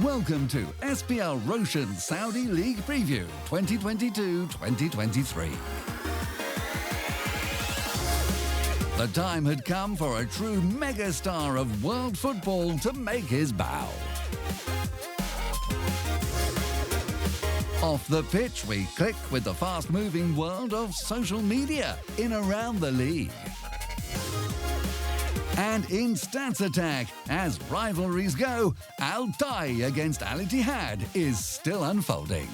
Welcome to SPL Roshan Saudi League Preview 2022-2023. The time had come for a true megastar of world football to make his bow. Off the pitch, we click with the fast-moving world of social media in around the league. And in Stats Attack, as rivalries go, Al-Tai against Al-Ittihad is still unfolding.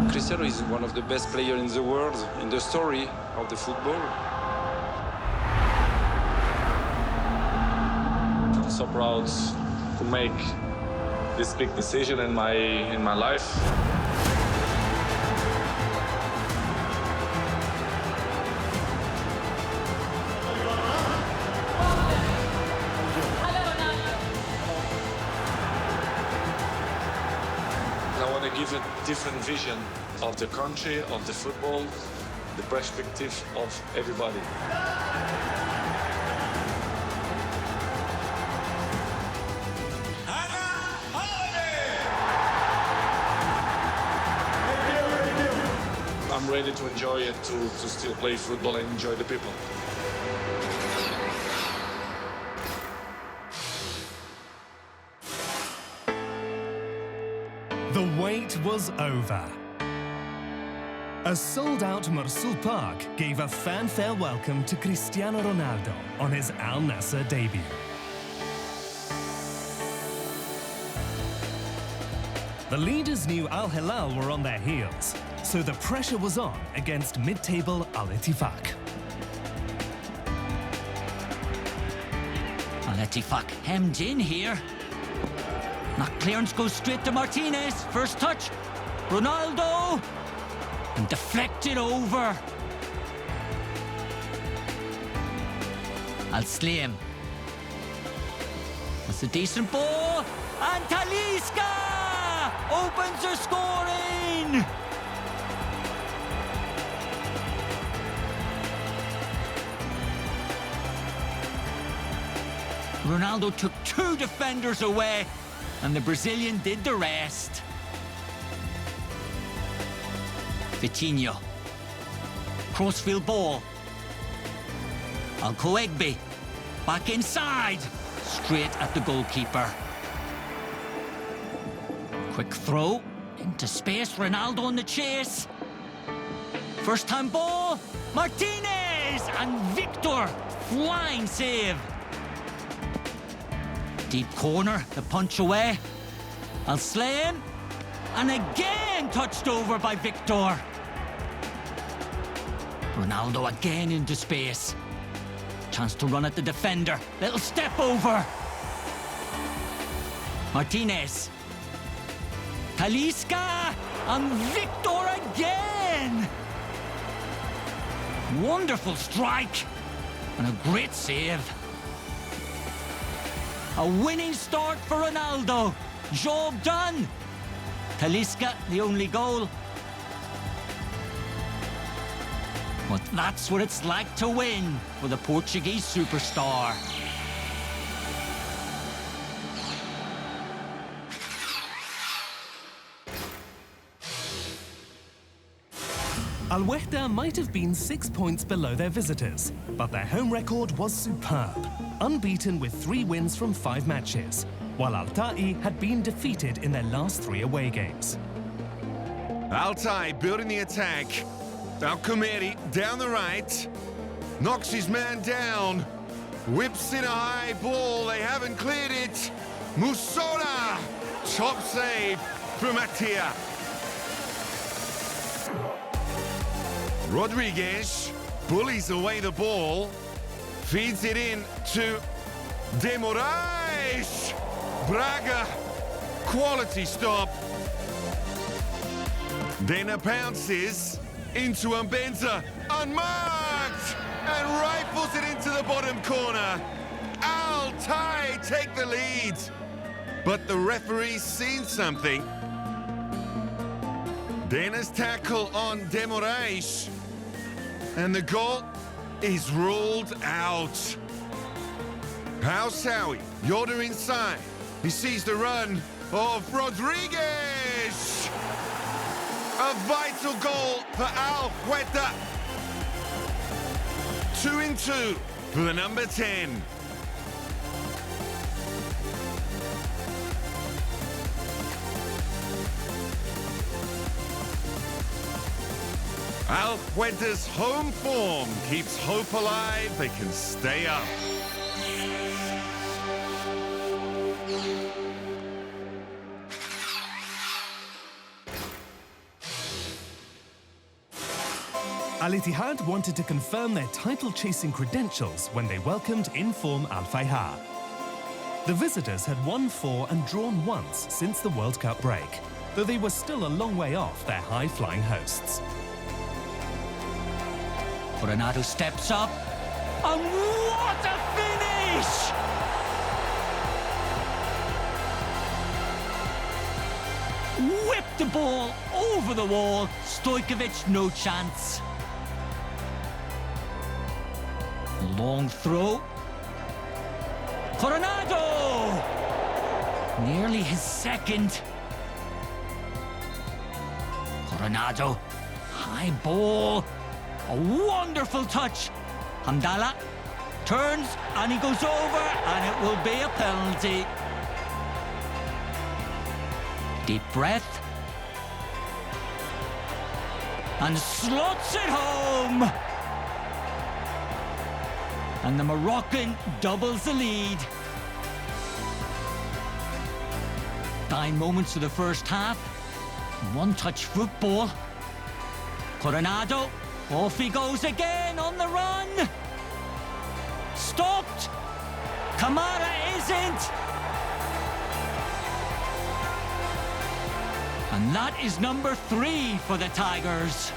Cristiano is one of the best players in the world, in the story of the football. I'm so proud to make this big decision in my life. I want to give a different vision of the country, of the football, the perspective of everybody. I'm ready to enjoy it, to still play football and enjoy the people. The wait was over. A sold-out Marsul Park gave a fanfare welcome to Cristiano Ronaldo on his Al Nassr debut. The leaders knew Al Hillel were on their heels, so the pressure was on against mid-table Al-Ittifaq. Al-Ittifaq hemmed in here. That clearance goes straight to Martinez. First touch, Ronaldo, and deflected over. Al-Slim. That's a decent ball, and Talisca opens her scoring. Ronaldo took two defenders away, and the Brazilian did the rest. Vitinho. Crossfield ball. Al-Koegbi. Back inside. Straight at the goalkeeper. Quick throw. Into space. Ronaldo on the chase. First time ball. Martinez. And Victor. Flying save. Deep corner, the punch away. Al-Slim, and again touched over by Victor. Ronaldo again into space. Chance to run at the defender. Little step over. Martinez. Talisca, and Victor again. Wonderful strike, and a great save. A winning start for Ronaldo. Job done. Talisca, the only goal. But that's what it's like to win for the Portuguese superstar. Al-Wehda might have been 6 points below their visitors, but their home record was superb, unbeaten with 3 wins from 5 matches, while Al-Tai had been defeated in their last 3 away games. Al-Tai building the attack. Al-Khomeri down the right, knocks his man down, whips in a high ball, they haven't cleared it. Musola, top save from Attia. Rodriguez bullies away the ball, feeds it in to De Moraes. Braga, quality stop. Then a bounces into Mbenza, unmarked, and rifles it into the bottom corner. Al-Tai take the lead, but the referee's seen something. Then a tackle on De Moraes. And the goal is ruled out. Hausawi, Yoda inside. He sees the run of Rodriguez. A vital goal for Al Hueta. 2-2 for the number 10. Al Hueta's home form keeps hope alive. They can stay up. Al-Ittihad wanted to confirm their title-chasing credentials when they welcomed in-form Al-Fayha. The visitors had won 4 and drawn once since the World Cup break, though they were still a long way off their high-flying hosts. Coronado steps up, and what a finish! Whipped the ball over the wall. Stojkovic, no chance. Long throw. Coronado! Nearly his second. Coronado, high ball. A wonderful touch. Hamdallah turns and he goes over, and it will be a penalty. Deep breath. And slots it home. And the Moroccan doubles the lead. 9 moments of the first half. One-touch football. Coronado, off he goes again on the run. Stopped. Kamara isn't. And that is number 3 for the Tigers.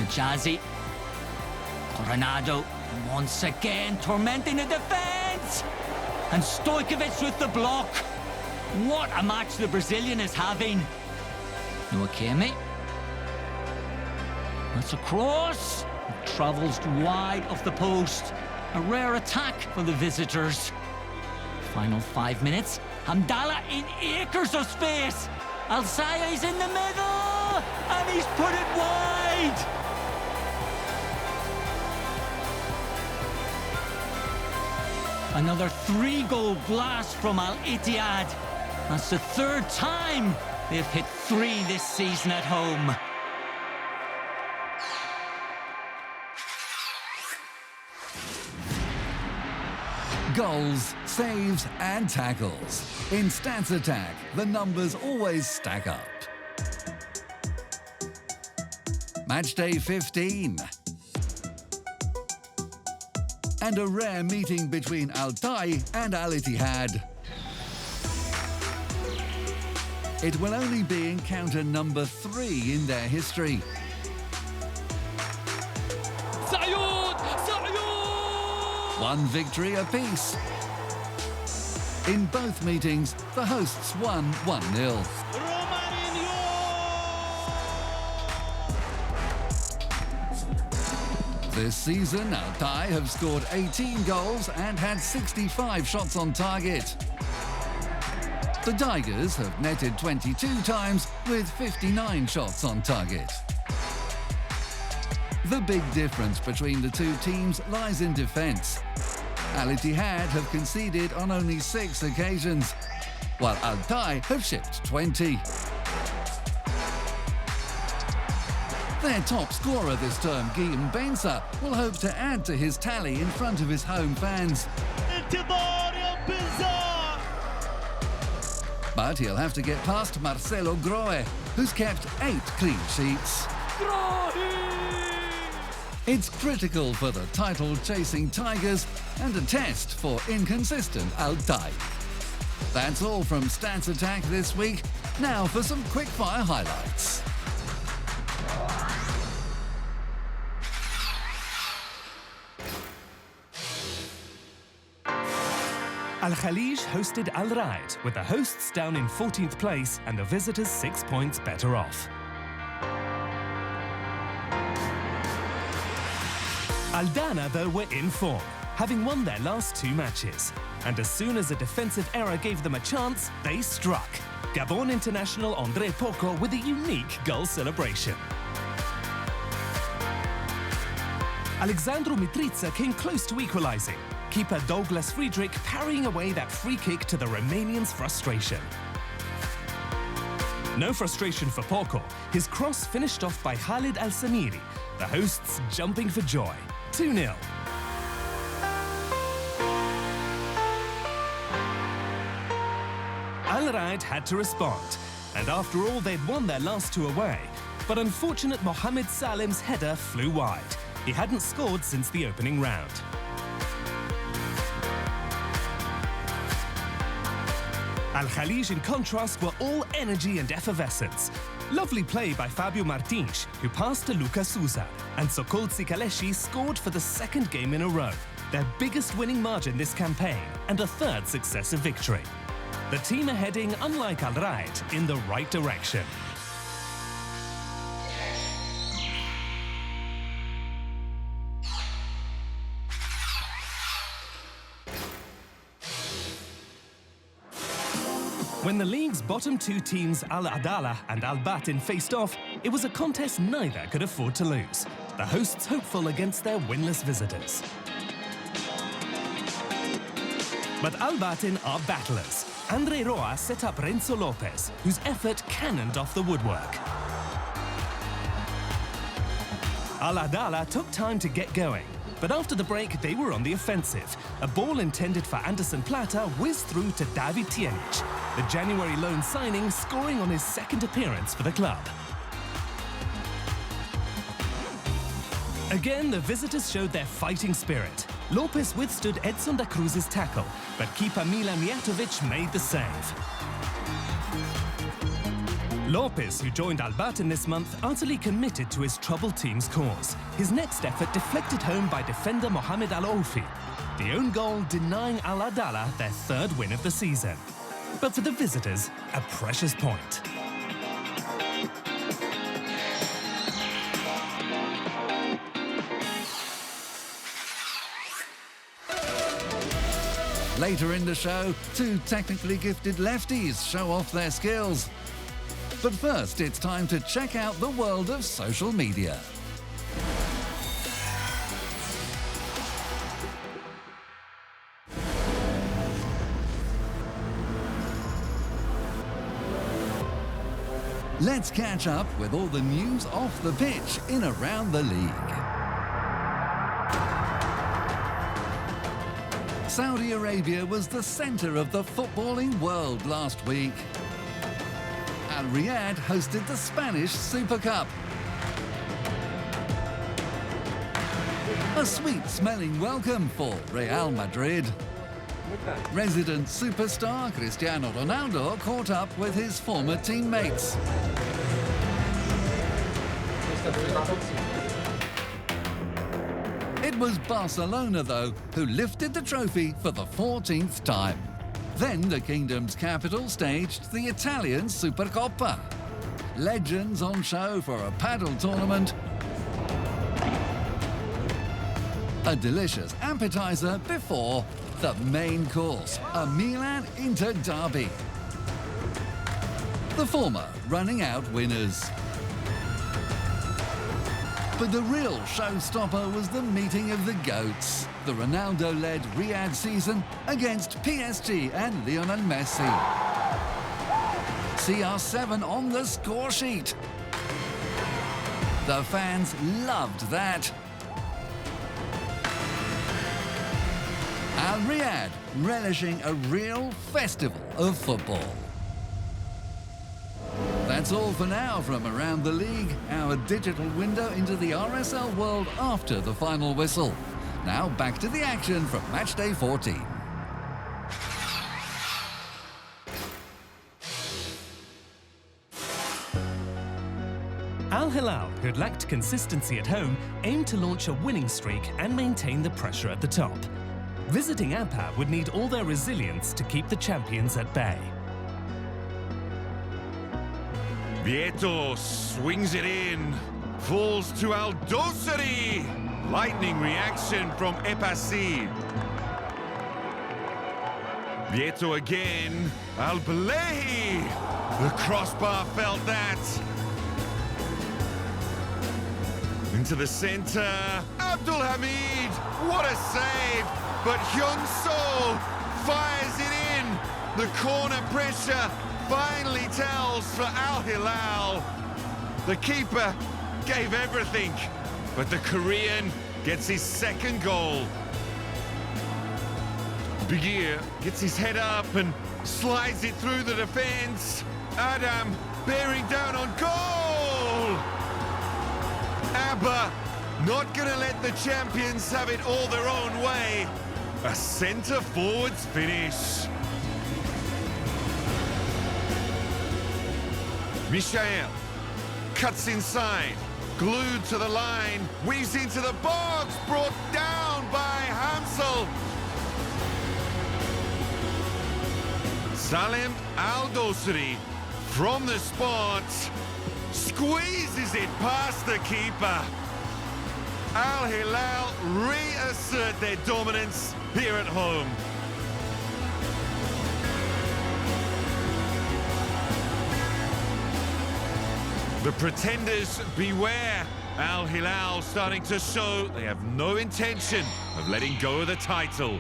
Jazzy. Coronado once again tormenting the defence. And Stojkovic with the block. What a match the Brazilian is having. Nwakeme. That's a cross. It travels wide of the post. A rare attack for the visitors. Final 5 minutes. Hamdallah in acres of space. Al-Saya is in the middle. And he's put it wide. Another 3-goal blast from Al-Ittihad. That's the 3rd time they've hit 3 this season at home. Goals, saves and tackles. In Stats Attack, the numbers always stack up. Matchday 15. And a rare meeting between Altay and Al-Ittihad. It will only be encounter number 3 in their history. One victory apiece. In both meetings, the hosts won 1-0. This season, Altay have scored 18 goals and had 65 shots on target. The Tigers have netted 22 times with 59 shots on target. The big difference between the two teams lies in defence. Al-Ittihad have conceded on only 6 occasions, while Altay have shipped 20. Their top scorer this term, Guillaume Benza, will hope to add to his tally in front of his home fans. But he'll have to get past Marcelo Grohe, who's kept 8 clean sheets. It's critical for the title-chasing Tigers and a test for inconsistent Altay. That's all from Stats Attack this week. Now for some quick-fire highlights. Al Khalij hosted Al Raid, with the hosts down in 14th place and the visitors 6 points better off. Al Dana, though, were in form, having won their last 2 matches. And as soon as a defensive error gave them a chance, they struck. Gabon international André Poco with a unique goal celebration. Alexandru Mitrița came close to equalising. Keeper Douglas Friedrich parrying away that free kick to the Romanians' frustration. No frustration for Poco. His cross finished off by Khalid Al-Samiri, the hosts jumping for joy. 2-0. Al Raid had to respond, and after all, they'd won their last 2 away. But unfortunate Mohamed Salim's header flew wide. He hadn't scored since the opening round. Al Khalij, in contrast, were all energy and effervescence. Lovely play by Fabio Martins, who passed to Luca Souza, and Sokol Tsikaleshi scored for the 2nd game in a row, their biggest winning margin this campaign, and a 3rd successive victory. The team are heading, unlike Al Raid, in the right direction. When the league's bottom 2 teams, Al Adala and Al Batin, faced off, it was a contest neither could afford to lose. The hosts hopeful against their winless visitors. But Al Batin are battlers. Andre Roa set up Renzo Lopez, whose effort cannoned off the woodwork. Al Adala took time to get going, but after the break, they were on the offensive. A ball intended for Anderson Plata whizzed through to David Tienic, the January loan signing, scoring on his 2nd appearance for the club. Again, the visitors showed their fighting spirit. Lopez withstood Edson da Cruz's tackle, but keeper Milan Mijatovic made the save. Lopez, who joined Al Batin this month, utterly committed to his troubled team's cause. His next effort deflected home by defender Mohamed Al-Oufi. The own goal denying Al Adala their 3rd win of the season. But for the visitors, a precious point. Later in the show, 2 technically gifted lefties show off their skills. But first, it's time to check out the world of social media. Let's catch up with all the news off the pitch in around the league. Saudi Arabia was the centre of the footballing world last week. Al Riyadh hosted the Spanish Super Cup. A sweet-smelling welcome for Real Madrid. Resident superstar Cristiano Ronaldo caught up with his former teammates. It was Barcelona, though, who lifted the trophy for the 14th time. Then the kingdom's capital staged the Italian Supercoppa. Legends on show for a paddle tournament. A delicious appetizer before the main course, a Milan-Inter derby. The former running out winners. But the real showstopper was the meeting of the GOATs, the Ronaldo-led Riyadh season against PSG and Lionel Messi. CR7 on the score sheet. The fans loved that. Al Riyadh relishing a real festival of football. That's all for now from around the league, our digital window into the RSL world after the final whistle. Now back to the action from matchday 14. Al Hillel, who'd lacked consistency at home, aimed to launch a winning streak and maintain the pressure at the top. Visiting APA would need all their resilience to keep the champions at bay. Vieto swings it in, falls to Aldosari. Lightning reaction from Epasi. Vieto again, Albalehi. The crossbar felt that. Into the centre, Abdul Hamid. What a save! But Hyun-Soo fires it in. The corner pressure finally tells for Al Hilal. The keeper gave everything, but the Korean gets his second goal. Bigir gets his head up and slides it through the defence. Adam bearing down on goal. ABBA not going to let the champions have it all their own way. A centre-forwards finish. Michael cuts inside, glued to the line, weaves into the box, brought down by Hamsel. Salem Al-Dosri from the spot squeezes it past the keeper. Al Hilal reassert their dominance here at home. The pretenders beware. Al Hilal starting to show they have no intention of letting go of the title.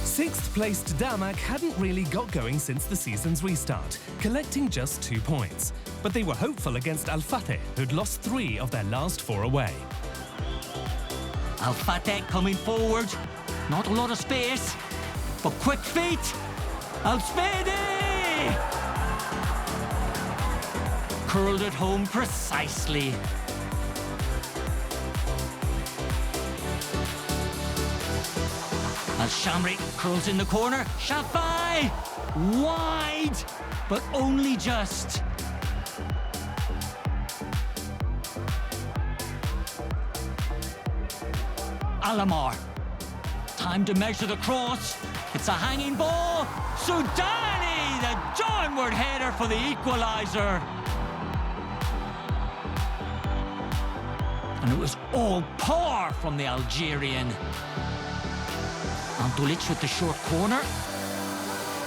Sixth-placed Damak hadn't really got going since the season's restart, collecting just 2 points. But they were hopeful against Al Fateh, who'd lost 3 of their last 4 away. Al Fateh coming forward. Not a lot of space, but quick feet. Al Spady! Curled it home precisely. As Shamri curls in the corner, Shafai! Wide, but only just. Alamar. Time to measure the cross. It's a hanging ball. Soudani, the downward header for the equaliser. And it was all power from the Algerian. Andulic with the short corner.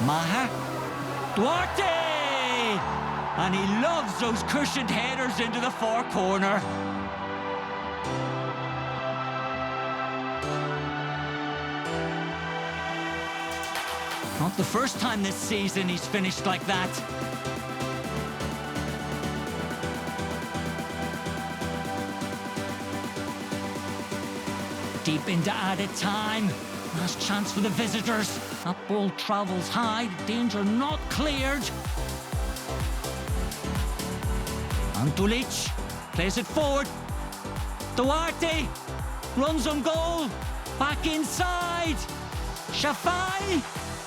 Maher. Duarte! And he loves those cushioned headers into the far corner. Not the first time this season he's finished like that. Deep into added time. Last chance for the visitors. That ball travels high. Danger not cleared. Andulic plays it forward. Duarte runs on goal. Back inside. Shafai.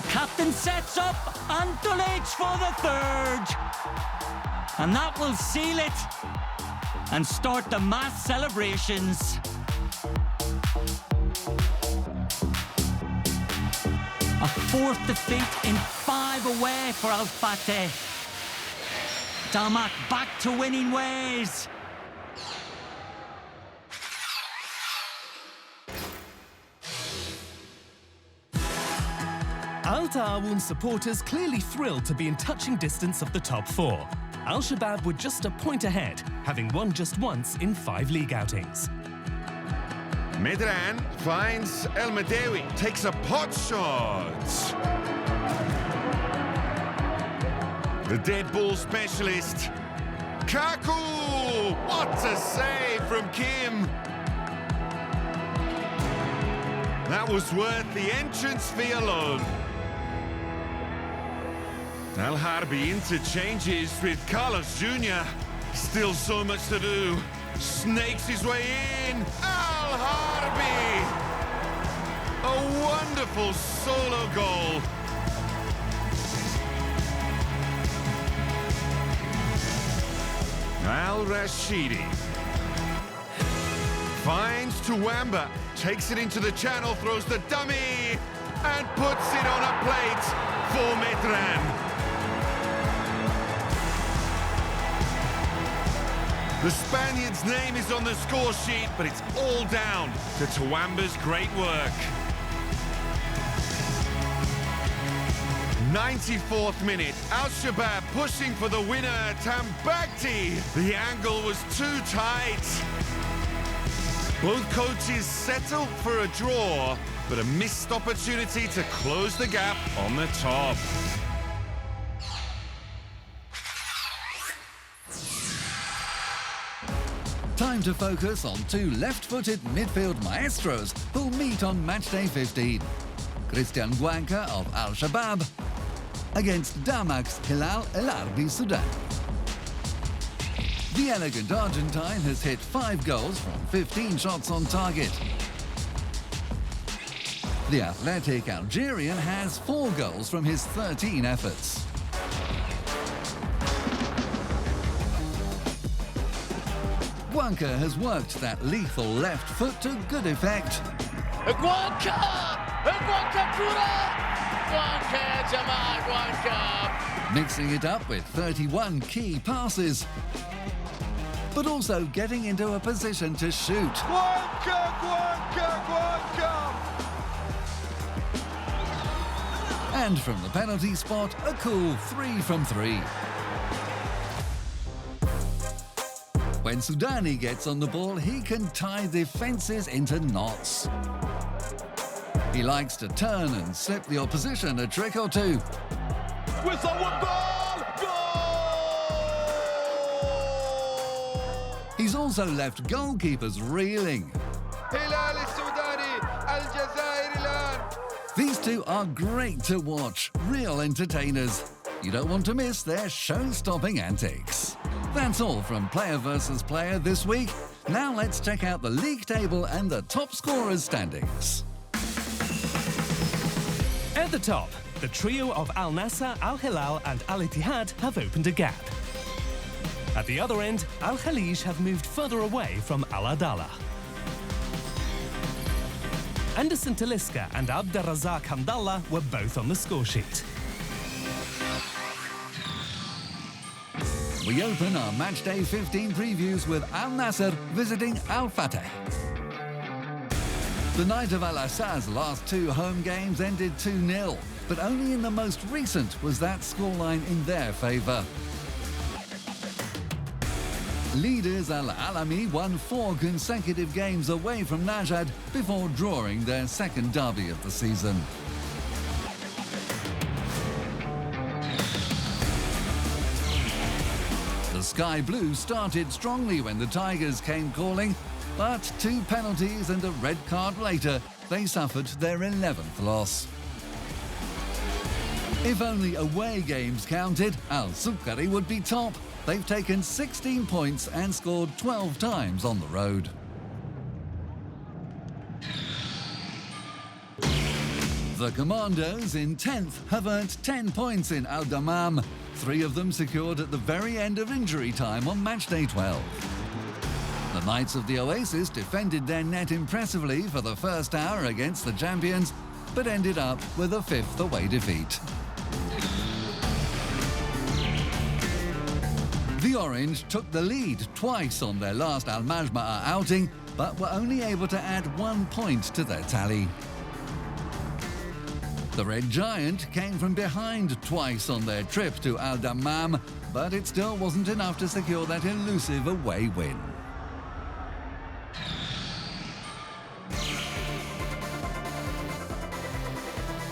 Captain sets up Andulic for the third. And that will seal it and start the mass celebrations. A fourth defeat in 5 away for Al Fateh. Damak back to winning ways. Al Ta'awun supporters clearly thrilled to be in touching distance of the top 4. Al-Shabaab were just a point ahead, having won just once in 5 league outings. Medran finds El Medewi, takes a pot shot. The dead ball specialist. Kaku! What a save from Kim. That was worth the entrance fee alone. Al Harbi interchanges with Carlos Jr. Still so much to do. Snakes his way in. Al Harbi! A wonderful solo goal. Al-Rashidi finds Toowoomba, takes it into the channel, throws the dummy, and puts it on a plate for Medran. The Spaniard's name is on the score sheet, but it's all down to Toowoomba's great work. 94th minute, Al-Shabaab pushing for the winner, Tambakti. The angle was too tight. Both coaches settled for a draw, but a missed opportunity to close the gap on the top. Time to focus on two left-footed midfield maestros who'll meet on matchday 15. Christian Guanca of Al-Shabaab against Damak's Hillel El Arbi Soudani. The elegant Argentine has hit 5 goals from 15 shots on target. The athletic Algerian has 4 goals from his 13 efforts. Guanca has worked that lethal left foot to good effect. Guanca! Guanca pura! Guanca يا جماعة Guanca! Mixing it up with 31 key passes, but also getting into a position to shoot. Guanca, Guanca, Guanca! And from the penalty spot, a cool 3 from 3. When Soudani gets on the ball, he can tie defences into knots. He likes to turn and slip the opposition a trick or two. Whistle and ball! Goal! He's also left goalkeepers reeling. Hillel السعودي الجزائر الآن. These two are great to watch, real entertainers. You don't want to miss their show-stopping antics. That's all from Player versus Player this week. Now let's check out the league table and the top scorers standings. At the top, the trio of Al Nassr, Al Hilal and Al Ittihad have opened a gap. At the other end, Al Khalij have moved further away from Al Adala. Anderson Taliska and Abdelrazak Hamdallah were both on the score sheet. We open our Matchday 15 previews with Al Nassr visiting Al Fateh. The night of Al Assad's last 2 home games ended 2-0, but only in the most recent was that scoreline in their favour. Leaders Al Alami won 4 consecutive games away from Najad before drawing their second derby of the season. The Sky Blue started strongly when the Tigers came calling, but 2 penalties and a red card later, they suffered their 11th loss. If only away games counted, Al Sukkari would be top. They've taken 16 points and scored 12 times on the road. The Commandos in 10th have earned 10 points in Al Dammam, 3 of them secured at the very end of injury time on matchday 12. The Knights of the Oasis defended their net impressively for the first hour against the champions, but ended up with a 5th away defeat. The Orange took the lead twice on their last Al Majma'a outing, but were only able to add 1 point to their tally. The Red Giant came from behind twice on their trip to Al Dammam, but it still wasn't enough to secure that elusive away win.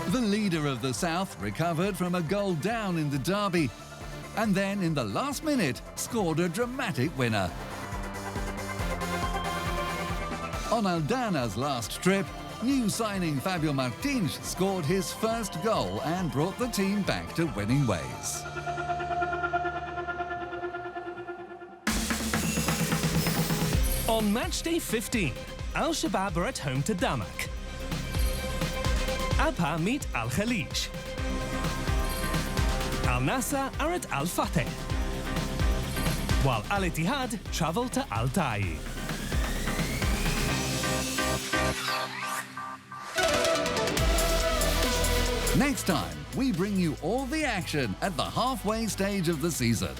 The leader of the South recovered from a goal down in the derby, and then in the last minute scored a dramatic winner. On Aldana's last trip, new signing Fabio Martins scored his first goal and brought the team back to winning ways. On matchday 15, Al Shabaab are at home to Damak. Abha meet Al Khalij. Al Nassr are at Al Fateh. while Al Ittihad travel to Altai. Next time, we bring you all the action at the halfway stage of the season.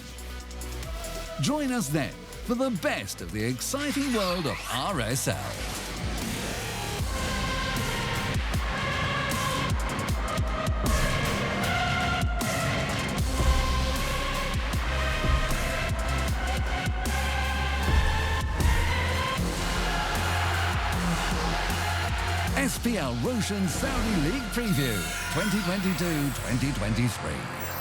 Join us then for the best of the exciting world of RSL. SPL Roshan Saudi League Preview 2022-2023.